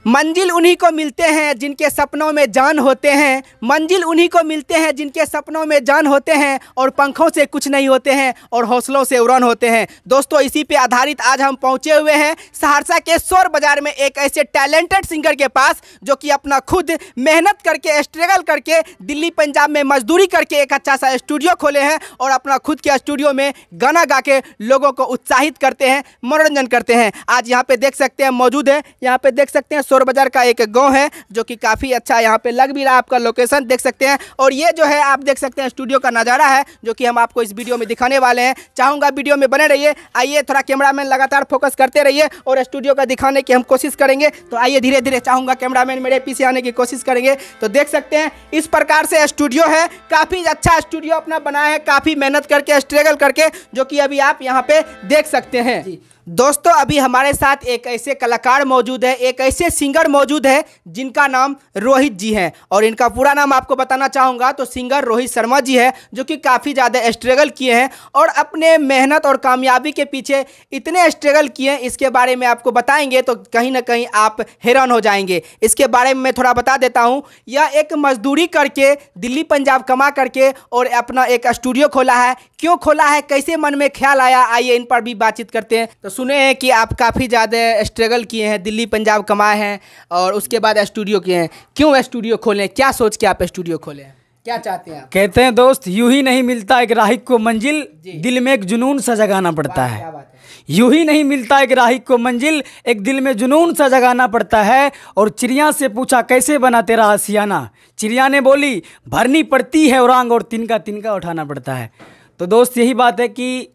मंजिल उन्हीं को मिलते हैं जिनके सपनों में जान होते हैं, मंजिल उन्हीं को मिलते हैं जिनके सपनों में जान होते हैं, और पंखों से कुछ नहीं होते हैं और हौसलों से उड़ान होते हैं। दोस्तों, इसी पे आधारित आज हम पहुंचे हुए हैं सहरसा के शोर बाजार में एक ऐसे टैलेंटेड सिंगर के पास जो कि अपना खुद मेहनत करके, स्ट्रगल करके, दिल्ली पंजाब में मजदूरी करके एक अच्छा सा स्टूडियो खोले हैं और अपना खुद के स्टूडियो में गाना गा के लोगों को उत्साहित करते हैं, मनोरंजन करते हैं। आज यहाँ पे देख सकते हैं मौजूद है, यहाँ पे देख सकते हैं शोर बाजार का एक गांव है जो कि काफ़ी अच्छा यहाँ पे लग भी रहा है, आपका लोकेशन देख सकते हैं। और ये जो है आप देख सकते हैं स्टूडियो का नज़ारा है जो कि हम आपको इस वीडियो में दिखाने वाले हैं। चाहूँगा वीडियो में बने रहिए। आइए, थोड़ा कैमरामैन लगातार फोकस करते रहिए और स्टूडियो का दिखाने की हम कोशिश करेंगे। तो आइए धीरे धीरे, चाहूँगा कैमरामैन मेरे पीछे आने की कोशिश करेंगे। तो देख सकते हैं इस प्रकार से स्टूडियो है, काफ़ी अच्छा स्टूडियो अपना बनाया है, काफ़ी मेहनत करके, स्ट्रगल करके, जो कि अभी आप यहाँ पे देख सकते हैं। दोस्तों, अभी हमारे साथ एक ऐसे कलाकार मौजूद है, एक ऐसे सिंगर मौजूद है जिनका नाम रोहित जी हैं। और इनका पूरा नाम आपको बताना चाहूँगा तो सिंगर रोहित शर्मा जी है, जो कि काफ़ी ज़्यादा स्ट्रगल किए हैं और अपने मेहनत और कामयाबी के पीछे इतने स्ट्रगल किए हैं, इसके बारे में आपको बताएंगे तो कहीं ना कहीं आप हैरान हो जाएंगे। इसके बारे में मैं थोड़ा बता देता हूँ। यह एक मजदूरी करके, दिल्ली पंजाब कमा करके और अपना एक स्टूडियो खोला है। क्यों खोला है, कैसे मन में ख्याल आया, आइए इन पर भी बातचीत करते हैं। तो सुने हैं कि आप काफ़ी ज़्यादा स्ट्रगल किए हैं, दिल्ली पंजाब कमाए हैं और उसके बाद स्टूडियो किए हैं। क्यों स्टूडियो खोले, क्या सोच के आप स्टूडियो खोले हैं, क्या चाहते हैं आप? कहते हैं दोस्त, यूं ही नहीं मिलता एक राहिक को मंजिल, दिल में एक जुनून सा जगाना पड़ता है। क्या बात है। यूं ही नहीं मिलता एक राहिक को मंजिल, एक दिल में जुनून सा जगाना पड़ता है। और चिड़िया से पूछा कैसे बना तेरा आशियाना, चिड़िया ने बोली भरनी पड़ती है उरांग और तिनका तिनका उठाना पड़ता है। तो दोस्त, यही बात है कि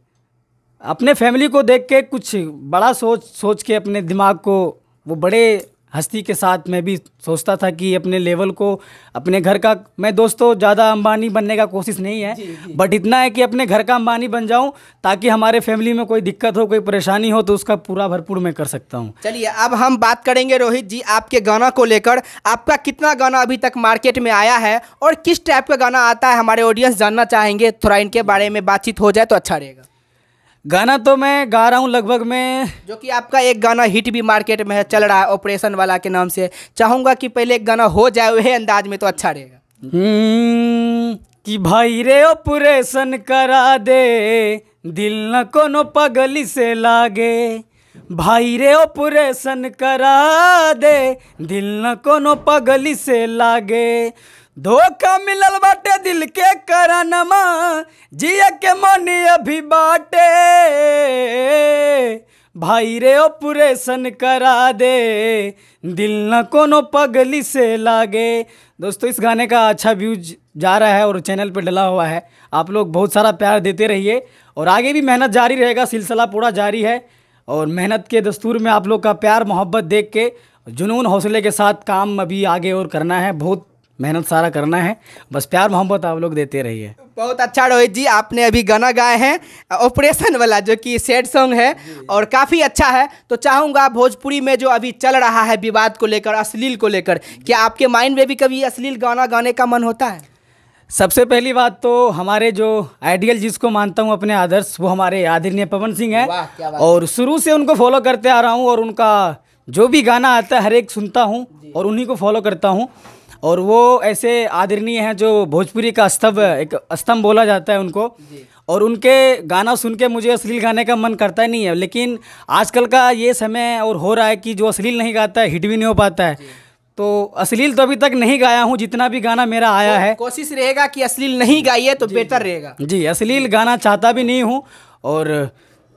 अपने फैमिली को देख के कुछ बड़ा सोच के अपने दिमाग को, वो बड़े हस्ती के साथ मैं भी सोचता था कि अपने लेवल को, अपने घर का, मैं दोस्तों ज़्यादा अंबानी बनने का कोशिश नहीं है, बट इतना है कि अपने घर का अंबानी बन जाऊं ताकि हमारे फैमिली में कोई दिक्कत हो, कोई परेशानी हो तो उसका पूरा भरपूर मैं कर सकता हूं। चलिए, अब हम बात करेंगे रोहित जी आपके गाना को लेकर। आपका कितना गाना अभी तक मार्केट में आया है और किस टाइप का गाना आता है, हमारे ऑडियंस जानना चाहेंगे। थोड़ा इनके बारे में बातचीत हो जाए तो अच्छा रहेगा। गाना तो मैं गा रहा हूँ लगभग में, जो कि आपका एक गाना हिट भी मार्केट में है, चल रहा है ऑपरेशन वाला के नाम से। चाहूँगा कि पहले एक गाना हो जाए वह अंदाज में तो अच्छा रहेगा। कि भाई रे ऑपरेशन करा दे, दिल न कोनो पगली से लागे, भाई रे ऑपरेशन करा दे, दिल न कोनो पगली से लागे, धोखा मिलल बाटे दिल के करनमा, जिया के मनी अभी बाटे, भाई रे ऑपरेशन करा दे, दिल न कोनो पगली से लागे। दोस्तों, इस गाने का अच्छा व्यूज जा रहा है और चैनल पे डला हुआ है। आप लोग बहुत सारा प्यार देते रहिए और आगे भी मेहनत जारी रहेगा, सिलसिला पूरा जारी है। और मेहनत के दस्तूर में आप लोग का प्यार मोहब्बत देख के जुनून हौसले के साथ काम अभी आगे और करना है, बहुत मेहनत सारा करना है, बस प्यार मोहब्बत आप लोग देते रहिए। बहुत अच्छा रोहित जी, आपने अभी गाना गाए हैं ऑपरेशन वाला जो कि सैड सॉन्ग है और काफ़ी अच्छा है। तो चाहूँगा भोजपुरी में जो अभी चल रहा है विवाद को लेकर, अश्लील को लेकर, क्या आपके माइंड में भी कभी अश्लील गाना गाने का मन होता है? सबसे पहली बात तो हमारे जो आइडियल जिसको मानता हूँ अपने आदर्श, वो हमारे आदरणीय पवन सिंह हैं और शुरू से उनको फॉलो करते आ रहा हूँ और उनका जो भी गाना आता है हर एक सुनता हूँ और उन्हीं को फॉलो करता हूँ। और वो ऐसे आदरणीय हैं जो भोजपुरी का स्तंभ, एक स्तंभ बोला जाता है उनको, और उनके गाना सुन के मुझे अश्लील गाने का मन करता नहीं है। लेकिन आजकल का ये समय और हो रहा है कि जो अश्लील नहीं गाता है हिट भी नहीं हो पाता है, तो अश्लील तो अभी तक नहीं गाया हूँ। जितना भी गाना मेरा आया है, कोशिश रहेगा कि अश्लील नहीं गाइए तो बेहतर रहेगा। जी, अश्लील गाना चाहता भी नहीं हूँ और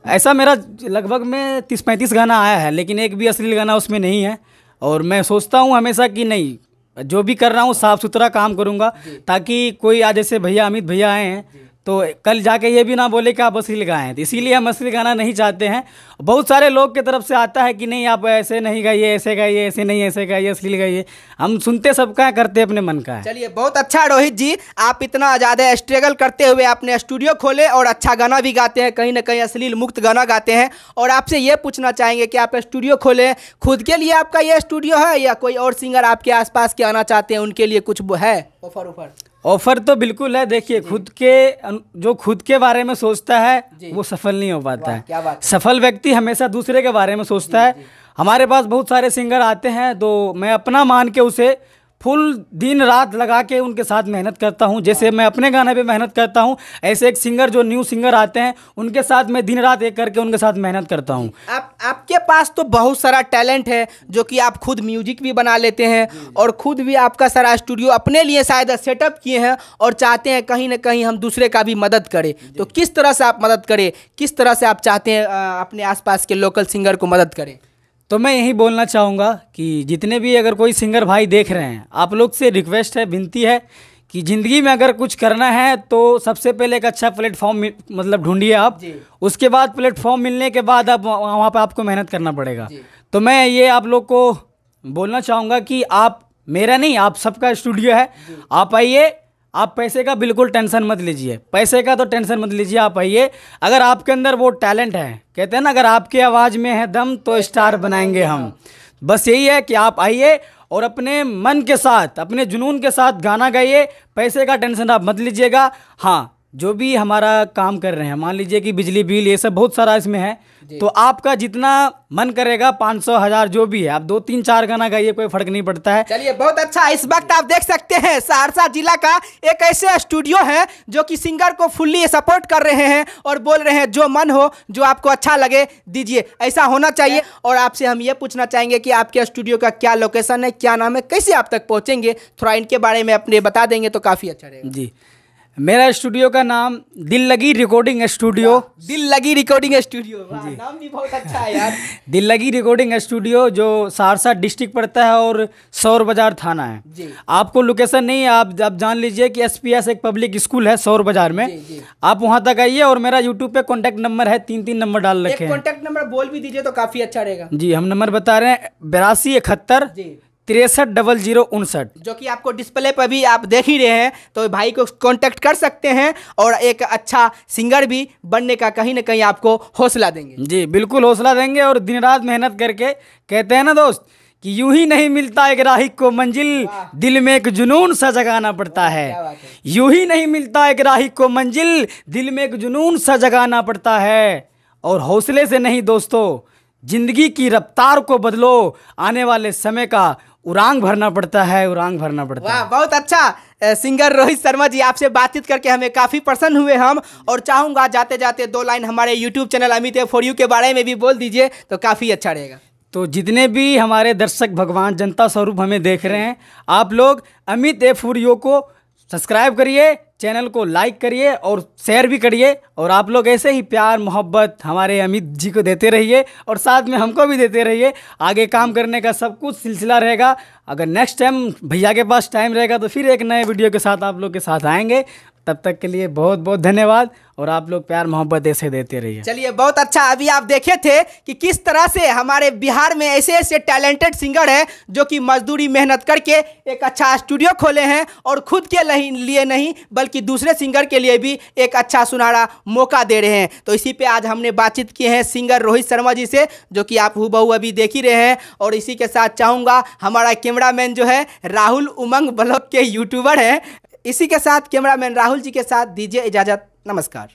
ऐसा मेरा लगभग में 30-35 गाना आया है, लेकिन एक भी अश्लील गाना उसमें नहीं है। और मैं सोचता हूँ हमेशा कि नहीं, जो भी कर रहा हूँ साफ़ सुथरा काम करूँगा, ताकि कोई आज जैसे भैया अमित भैया आए हैं तो कल जाके ये भी ना बोले कि आप अश्लील गाएं। तो इसीलिए हम अश्लील गाना नहीं चाहते हैं। बहुत सारे लोग की तरफ से आता है कि नहीं आप ऐसे नहीं गाइए, ऐसे गाइए, ऐसे नहीं ऐसे गाइए, अश्लील गाइए। हम सुनते सबका है, करते अपने मन का है। चलिए, बहुत अच्छा रोहित जी, आप इतना ज़्यादा स्ट्रगल करते हुए आपने स्टूडियो खोले और अच्छा गाना भी गाते हैं, कहीं ना कहीं अश्लील मुक्त गाना गाते हैं। और आपसे ये पूछना चाहेंगे कि आप स्टूडियो खोले खुद के लिए, आपका ये स्टूडियो है या कोई और सिंगर आपके आसपास के आना चाहते हैं उनके लिए कुछ है ऑफर? ऑफर तो बिल्कुल है। देखिए, जो खुद के बारे में सोचता है वो सफल नहीं हो पाता है। सफल व्यक्ति हमेशा दूसरे के बारे में सोचता है। हमारे पास बहुत सारे सिंगर आते हैं, तो मैं अपना मान के उसे फुल दिन रात लगा के उनके साथ मेहनत करता हूं। जैसे मैं अपने गाने पे मेहनत करता हूं, ऐसे एक सिंगर जो न्यू सिंगर आते हैं उनके साथ मैं दिन रात एक करके उनके साथ मेहनत करता हूं। आपके पास तो बहुत सारा टैलेंट है, जो कि आप खुद म्यूजिक भी बना लेते हैं और खुद भी आपका सारा स्टूडियो अपने लिए शायद सेटअप किए हैं और चाहते हैं कहीं ना कहीं हम दूसरे का भी मदद करें। तो किस तरह से आप मदद करें, किस तरह से आप चाहते हैं अपने आसपास के लोकल सिंगर को मदद करें? तो मैं यही बोलना चाहूँगा कि जितने भी अगर कोई सिंगर भाई देख रहे हैं, आप लोग से रिक्वेस्ट है, विनती है कि ज़िंदगी में अगर कुछ करना है तो सबसे पहले एक अच्छा प्लेटफॉर्म मतलब ढूंढिए आप। उसके बाद प्लेटफॉर्म मिलने के बाद आप वहाँ पे आपको मेहनत करना पड़ेगा। तो मैं ये आप लोग को बोलना चाहूँगा कि आप, मेरा नहीं आप सबका स्टूडियो है, आप आइए। आप पैसे का बिल्कुल टेंशन मत लीजिए, पैसे का तो टेंशन मत लीजिए, आप आइए। अगर आपके अंदर वो टैलेंट है, कहते हैं ना, अगर आपकी आवाज़ में है दम तो स्टार बनाएंगे हम। बस यही है कि आप आइए और अपने मन के साथ, अपने जुनून के साथ गाना गाइए। पैसे का टेंशन आप मत लीजिएगा। हाँ, जो भी हमारा काम कर रहे हैं, मान लीजिए कि बिजली बिल ये सब बहुत सारा इसमें है, तो आपका जितना मन करेगा 500 1000 जो भी है, आप 2 3 4 गाना गाइए, कोई फर्क नहीं पड़ता है। चलिए, बहुत अच्छा। इस वक्त आप देख सकते हैं सहरसा जिला का एक ऐसे स्टूडियो है जो कि सिंगर को फुल्ली सपोर्ट कर रहे हैं और बोल रहे हैं जो मन हो, जो आपको अच्छा लगे दीजिए, ऐसा होना चाहिए। और आपसे हम ये पूछना चाहेंगे कि आपके स्टूडियो का क्या लोकेशन है, क्या नाम है, कैसे आप तक पहुंचेंगे, थोड़ा इनके बारे में अपने बता देंगे तो काफ़ी अच्छा रहेगा। जी, मेरा स्टूडियो का नाम दिल लगी रिकॉर्डिंग स्टूडियो। दिल लगी रिकॉर्डिंग स्टूडियो, नाम भी बहुत अच्छा है यार। दिल लगी रिकॉर्डिंग स्टूडियो, जो सहरसा डिस्ट्रिक्ट पड़ता है और सौर बाजार थाना है जी। आपको लोकेशन नहीं है, आप जान लीजिए कि SPS एक पब्लिक स्कूल है सौर बाजार में। जी। आप वहां तक आइए। और मेरा यूट्यूब पे कॉन्टैक्ट नंबर है, 3 नंबर डाल रखे हैं। कॉन्टैक्ट नंबर बोल भी दीजिए तो काफ़ी अच्छा रहेगा। जी, हम नंबर बता रहे हैं 82 71 63 0059, जो कि आपको डिस्प्ले पर भी आप देख ही रहे हैं। तो भाई को कांटेक्ट कर सकते हैं और एक अच्छा सिंगर भी बनने का कहीं ना कहीं आपको हौसला देंगे। जी बिल्कुल हौसला देंगे। और दिन रात मेहनत करके, कहते हैं ना दोस्त कि यूं ही नहीं मिलता एक राहिक को मंजिल, दिल में एक जुनून सा जगाना पड़ता है। यूं ही नहीं मिलता एक राहिक को मंजिल, दिल में एक जुनून सा जगाना पड़ता है। और हौसले से नहीं दोस्तों, जिंदगी की रफ्तार को बदलो, आने वाले समय का उड़ान भरना पड़ता है, उड़ान भरना पड़ता है। वाह, बहुत अच्छा। सिंगर रोहित शर्मा जी, आपसे बातचीत करके हमें काफ़ी प्रसन्न हुए हम। और चाहूँगा जाते जाते 2 लाइन हमारे YouTube channel Amit for you के बारे में भी बोल दीजिए तो काफ़ी अच्छा रहेगा। तो जितने भी हमारे दर्शक भगवान जनता स्वरूप हमें देख रहे हैं, आप लोग अमित फॉर यू को सब्सक्राइब करिए, चैनल को लाइक करिए और शेयर भी करिए। और आप लोग ऐसे ही प्यार मोहब्बत हमारे अमित जी को देते रहिए और साथ में हमको भी देते रहिए। आगे काम करने का सब कुछ सिलसिला रहेगा। अगर नेक्स्ट टाइम भैया के पास टाइम रहेगा तो फिर एक नए वीडियो के साथ आप लोग के साथ आएंगे। तब तक के लिए बहुत बहुत धन्यवाद और आप लोग प्यार मोहब्बत ऐसे देते रहिए। चलिए, बहुत अच्छा। अभी आप देखे थे कि किस तरह से हमारे बिहार में ऐसे ऐसे टैलेंटेड सिंगर हैं जो कि मजदूरी मेहनत करके एक अच्छा स्टूडियो खोले हैं और खुद के लिए नहीं बल्कि दूसरे सिंगर के लिए भी एक अच्छा सुनहरा मौका दे रहे हैं। तो इसी पे आज हमने बातचीत की है सिंगर रोहित शर्मा जी से, जो कि आप हूबहू अभी देख ही रहे हैं। और इसी के साथ चाहूँगा हमारा कैमरामैन जो है राहुल उमंग ब्लॉग के यूट्यूबर हैं, इसी के साथ कैमरामैन राहुल जी के साथ दीजिए इजाज़त। नमस्कार।